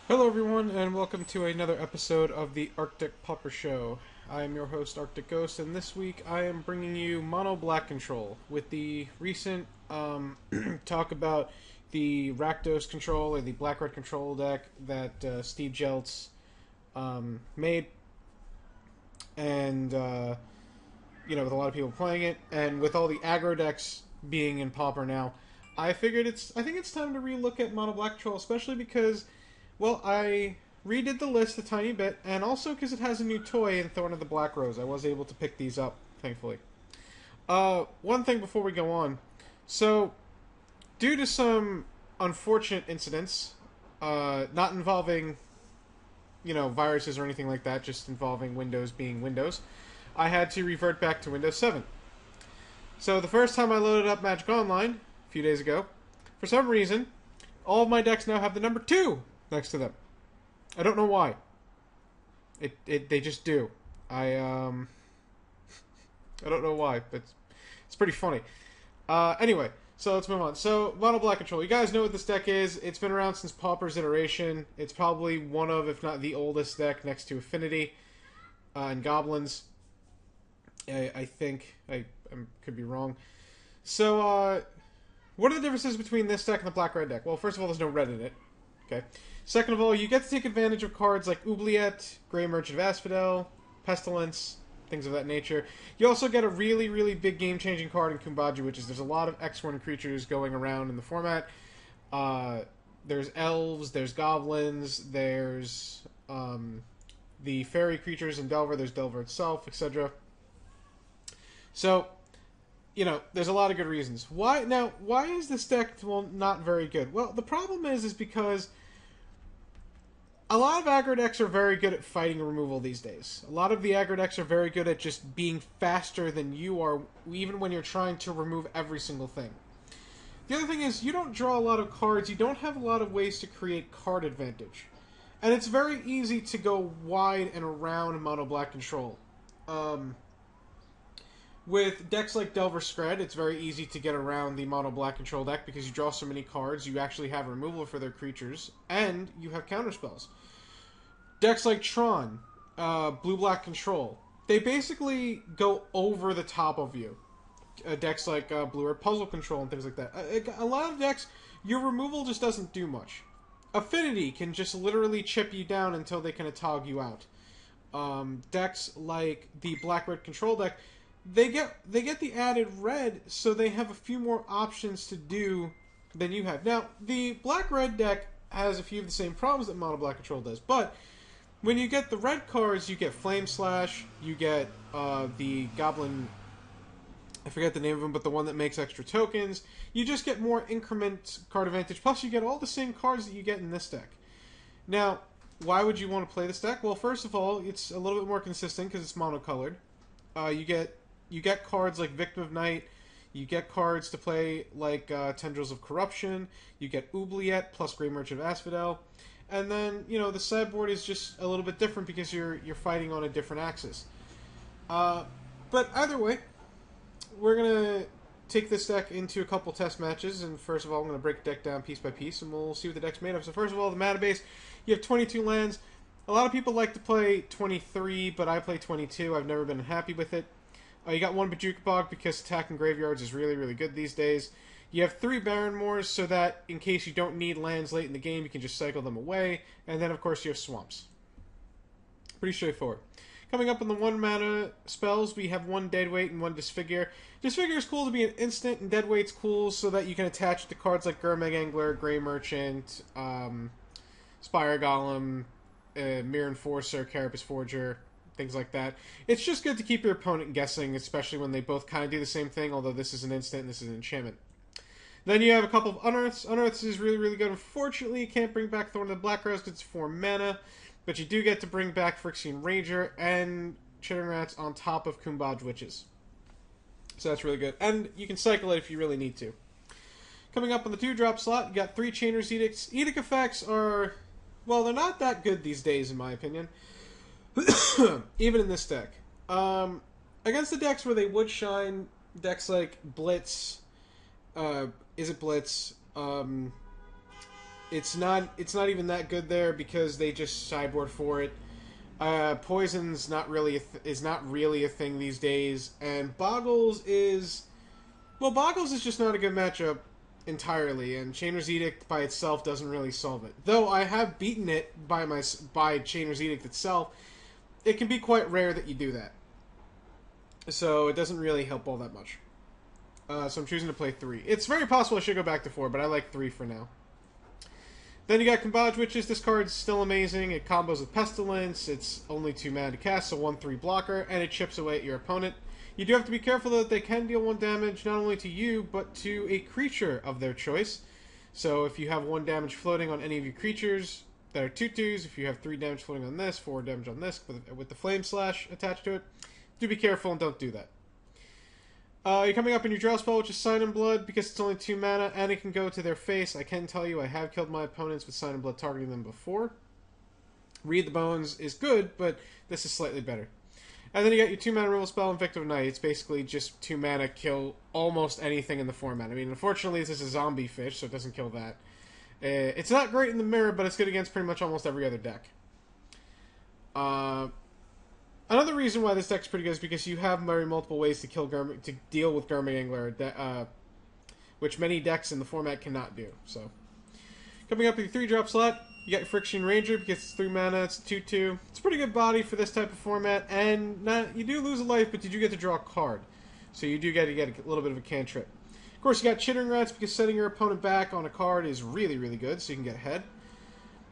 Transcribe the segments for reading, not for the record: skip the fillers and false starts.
Hello, everyone, and welcome to another episode of the Arctic Popper Show. I am your host, Arctic Ghost, and this week I am bringing you Mono Black Control with the recent talk about the Rakdos control or the Black Red control deck that Steve Jeltz made, and with a lot of people playing it, and with all the aggro decks being in Pauper now, I think it's time to relook at Mono Black Control, especially because, well, I redid the list a tiny bit, and also because it has a new toy in Thorn of the Black Rose. I was able to pick these up, thankfully. One thing before we go on. So, due to some unfortunate incidents, not involving, viruses or anything like that, just involving Windows being Windows, I had to revert back to Windows 7. So the first time I loaded up Magic Online, a few days ago, for some reason, all of my decks now have the number 2 next to them. I don't know why. They just do. I don't know why, but it's pretty funny. Anyway, so let's move on. So, Mono Black Control. You guys know what this deck is. It's been around since Pauper's iteration. It's probably one of, if not the oldest deck next to Affinity and Goblins. I think. I could be wrong. So, what are the differences between this deck and the Black-Red deck? Well, first of all, there's no red in it. Okay. Second of all, you get to take advantage of cards like Oubliette, Grey Merchant of Asphodel, Pestilence, things of that nature. You also get a really, really big game-changing card in Kumbaju, which is there's a lot of X1 creatures going around in the format. There's elves, there's goblins, there's the fairy creatures in Delver, there's Delver itself, etc. So, there's a lot of good reasons. Why is this deck, not very good? Well, the problem is because a lot of aggro decks are very good at fighting removal these days. A lot of the aggro decks are very good at just being faster than you are, even when you're trying to remove every single thing. The other thing is, you don't draw a lot of cards, you don't have a lot of ways to create card advantage. And it's very easy to go wide and around Mono Black Control. With decks like Delver Scred, it's very easy to get around the Mono Black Control deck because you draw so many cards, you actually have removal for their creatures, and you have counterspells. Decks like Tron, Blue-Black Control, they basically go over the top of you. Decks like Blue-Red Puzzle Control and things like that. A lot of decks, your removal just doesn't do much. Affinity can just literally chip you down until they can Atog you out. Decks like the Black-Red Control deck, they get the added red, so they have a few more options to do than you have. Now, the Black-Red deck has a few of the same problems that Mono Black Control does, but when you get the red cards, you get Flame Slash, you get the Goblin, I forget the name of him, but the one that makes extra tokens. You just get more increment card advantage, plus you get all the same cards that you get in this deck. Now, why would you want to play this deck? Well, first of all, it's a little bit more consistent because it's monocolored. You get cards like Victim of Night. You get cards to play like Tendrils of Corruption. You get Oubliette plus Grey Merchant of Asphodel. And then, the sideboard is just a little bit different because you're fighting on a different axis. But either way, we're going to take this deck into a couple test matches. And first of all, I'm going to break the deck down piece by piece, and we'll see what the deck's made of. So first of all, the mana base, you have 22 lands. A lot of people like to play 23, but I play 22. I've never been happy with it. You got one Bojuka Bog because attacking graveyards is really, really good these days. You have 3 Baron Moors so that in case you don't need lands late in the game, you can just cycle them away. And then, of course, you have Swamps. Pretty straightforward. Coming up on the 1 mana spells, we have 1 Deadweight and 1 Disfigure. Disfigure is cool to be an instant, and Deadweight's cool so that you can attach it to cards like Gurmag Angler, Grey Merchant, Spire Golem, Mirror Enforcer, Carapace Forger, things like that. It's just good to keep your opponent guessing, especially when they both kind of do the same thing, although this is an instant and this is an enchantment. Then you have a couple of Unearths. Unearths is really, really good. Unfortunately, you can't bring back Thorn of the Black Rose because it's 4 mana, but you do get to bring back Phyrexian Ranger and Chittering Rats on top of Kumbaj Witches. So that's really good. And you can cycle it if you really need to. Coming up on the 2-drop slot, you got 3 Chainer's Edicts. Edict effects are, well, they're not that good these days, in my opinion. Even in this deck. Against the decks where they would shine, decks like Blitz, is it Blitz? It's not even that good there because they just sideboard for it. Poison's not really is not really a thing these days, and Boggles is just not a good matchup entirely, and Chainer's Edict by itself doesn't really solve it. Though I have beaten it by Chainer's Edict itself, it can be quite rare that you do that. So it doesn't really help all that much. So I'm choosing to play 3. It's very possible I should go back to 4, but I like 3 for now. Then you got Combage Witches. This card's still amazing. It combos with Pestilence. It's only 2 mana to cast, so 1/3 blocker, and it chips away at your opponent. You do have to be careful, though, that they can deal 1 damage, not only to you, but to a creature of their choice. So if you have 1 damage floating on any of your creatures that are 2/2s, if you have 3 damage floating on this, 4 damage on this, with the Flame Slash attached to it, do be careful and don't do that. You're coming up in your draw spell, which is Sign in Blood, because it's only 2 mana, and it can go to their face. I can tell you I have killed my opponents with Sign in Blood targeting them before. Read the Bones is good, but this is slightly better. And then you got your 2 mana removal spell, Invictive Knight. It's basically just 2 mana, kill almost anything in the format. I mean, unfortunately, this is a zombie fish, so it doesn't kill that. It's not great in the mirror, but it's good against pretty much almost every other deck. Another reason why this deck's pretty good is because you have very multiple ways to deal with Garmangler, which many decks in the format cannot do. So, coming up with your 3-drop slot, you got your Friction Ranger because it's 3 mana, it's 2/2. It's a pretty good body for this type of format, and you do lose a life, but you do get to draw a card. So you do get to get a little bit of a cantrip. Of course, you got Chittering Rats because setting your opponent back on a card is really, really good, so you can get ahead.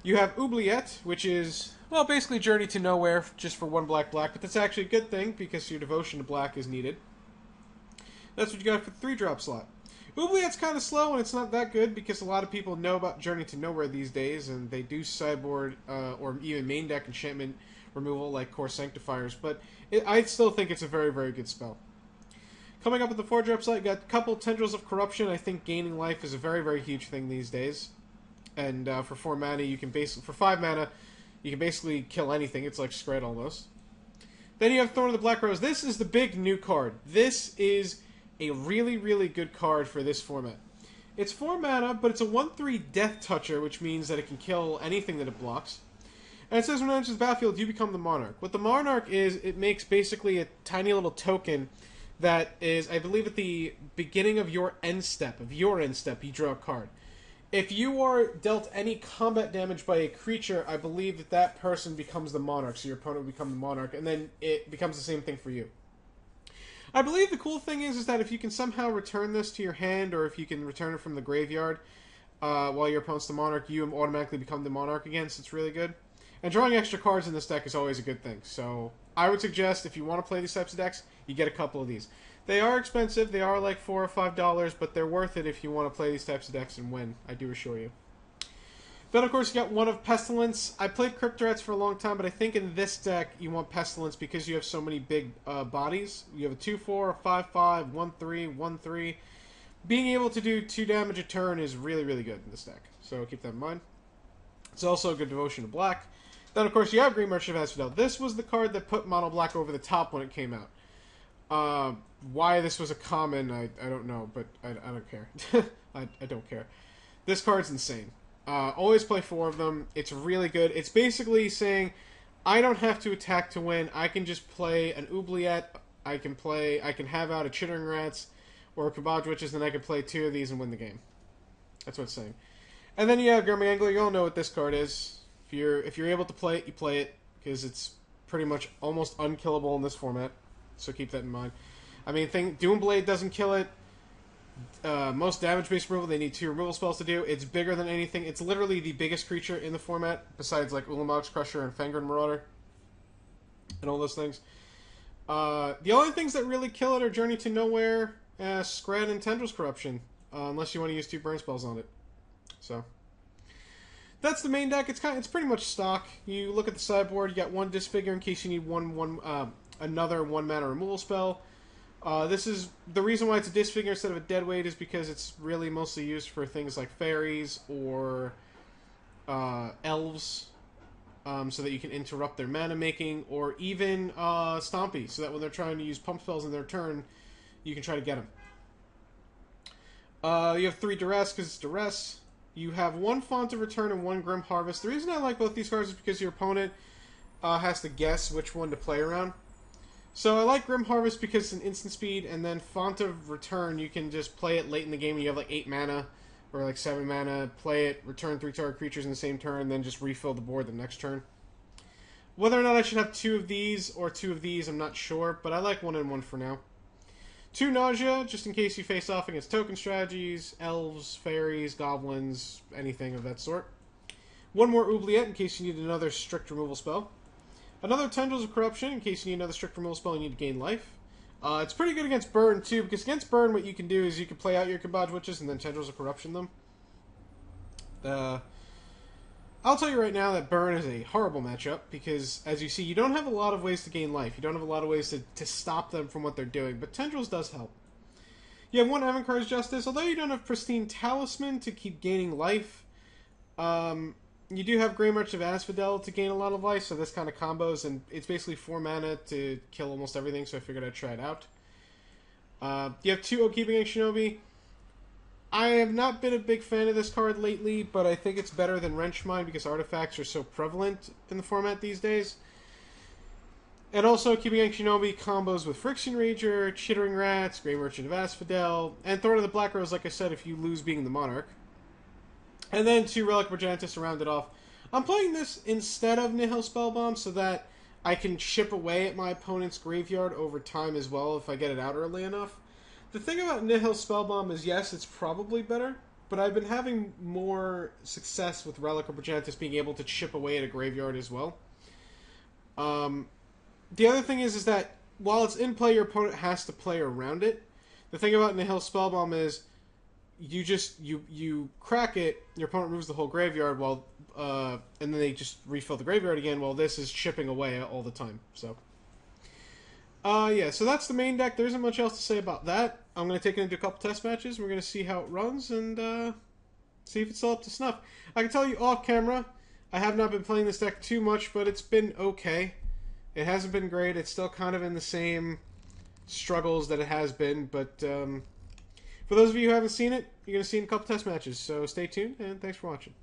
You have Oubliette, which is, well, basically Journey to Nowhere, just for 1 black, but that's actually a good thing, because your devotion to black is needed. That's what you got for the 3-drop slot. Oubliette's kind of slow, and it's not that good, because a lot of people know about Journey to Nowhere these days, and they do sideboard, or even main deck enchantment removal, like Core Sanctifiers, but I still think it's a very, very good spell. Coming up with the 4-drop slot, you got a couple Tendrils of Corruption. I think gaining life is a very, very huge thing these days. And for 4 mana, you can for 5 mana, you can basically kill anything. It's like Scred almost. Then you have Thorn of the Black Rose. This is the big new card. This is a really, really good card for this format. It's 4 mana, but it's a 1/3 Death Toucher, which means that it can kill anything that it blocks. And it says when it enters the battlefield, you become the Monarch. What the Monarch is, it makes basically a tiny little token that is, I believe, at the beginning of your end step. You draw a card. If you are dealt any combat damage by a creature, I believe that that person becomes the Monarch, so your opponent will become the Monarch, and then it becomes the same thing for you. I believe the cool thing is that if you can somehow return this to your hand, or if you can return it from the graveyard while your opponent's the Monarch, you automatically become the Monarch again, so it's really good. And drawing extra cards in this deck is always a good thing, so I would suggest if you want to play these types of decks, you get a couple of these. They are expensive. They are like $4 or $5, but they're worth it if you want to play these types of decks and win. I do assure you. Then, of course, you got one of Pestilence. I played Cryptorats for a long time, but I think in this deck you want Pestilence because you have so many big bodies. You have a 2/4, a 5/5, 1/3, 1/3. Being able to do 2 damage a turn is really, really good in this deck. So keep that in mind. It's also a good devotion to black. Then, of course, you have Green Merchant of Asphodel. This was the card that put Mono Black over the top when it came out. Why this was a common, I don't know, but I don't care. I don't care. This card's insane. Always play 4 of them. It's really good. It's basically saying, I don't have to attack to win. I can just play an Oubliette. I can have out a Chittering Rats or a Combage Witches, and I can play 2 of these and win the game. That's what it's saying. And then you have Garmangler. You all know what this card is. If you're able to play it, you play it, because it's pretty much almost unkillable in this format. So keep that in mind. I mean, Doomblade doesn't kill it. Most damage-based removal, they need 2 removal spells to do. It's bigger than anything. It's literally the biggest creature in the format, besides like Ulamog's Crusher and Fangren Marauder, and all those things. The only things that really kill it are Journey to Nowhere, Scred, and Tendrils Corruption, unless you want to use 2 burn spells on it. So that's the main deck. It's pretty much stock. You look at the sideboard. You got 1 Disfigure in case you need another 1 mana removal spell. This is the reason why it's a Disfigure instead of a Deadweight is because it's really mostly used for things like fairies or elves, so that you can interrupt their mana making, or even Stompy, so that when they're trying to use pump spells in their turn, you can try to get them. You have 3 Duress because it's Duress. You have 1 Font of Return and 1 Grim Harvest. The reason I like both these cards is because your opponent has to guess which one to play around. So I like Grim Harvest because it's an instant speed, and then Font of Return, you can just play it late in the game and you have like 8 mana, or like 7 mana, play it, return 3 target creatures in the same turn, then just refill the board the next turn. Whether or not I should have 2 of these or 2 of these, I'm not sure, but I like 1 and 1 for now. 2 Nausea, just in case you face off against token strategies, elves, fairies, goblins, anything of that sort. 1 more Oubliette in case you need another strict removal spell. Another Tendrils of Corruption in case you need another strict removal spell and you need to gain life. It's pretty good against Burn too, because against Burn what you can do is you can play out your Kabaj Witches and then Tendrils of Corruption them. I'll tell you right now that Burn is a horrible matchup because, as you see, you don't have a lot of ways to gain life. You don't have a lot of ways to stop them from what they're doing, but Tendrils does help. You have 1 Avantcard's Justice, although you don't have Pristine Talisman to keep gaining life. You do have Grey Merchant of Asphodel to gain a lot of life, so this kind of combos, and it's basically 4 mana to kill almost everything, so I figured I'd try it out. You have 2 Oathkeeping Shinobi. I have not been a big fan of this card lately, but I think it's better than Wrenchmine because artifacts are so prevalent in the format these days. And also, Keeping Shinobi combos with Friction Rager, Chittering Rats, Grey Merchant of Asphodel, and Thorn of the Black Rose, like I said, if you lose being the Monarch. And then 2 Relic Brigantis to round it off. I'm playing this instead of Nihil Spellbomb so that I can chip away at my opponent's graveyard over time as well if I get it out early enough. The thing about Nihil Spellbomb is, yes, it's probably better, but I've been having more success with Relic or Brigantis being able to chip away at a graveyard as well. The other thing is that while it's in play, your opponent has to play around it. The thing about Nihil Spellbomb is you crack it, your opponent removes the whole graveyard, while and then they just refill the graveyard again, while this is chipping away all the time. So, yeah, so that's the main deck. There isn't much else to say about that. I'm going to take it into a couple test matches. We're going to see how it runs and see if it's still up to snuff. I can tell you off camera, I have not been playing this deck too much, but it's been okay. It hasn't been great. It's still kind of in the same struggles that it has been, but for those of you who haven't seen it, you're going to see it in a couple test matches. So stay tuned, and thanks for watching.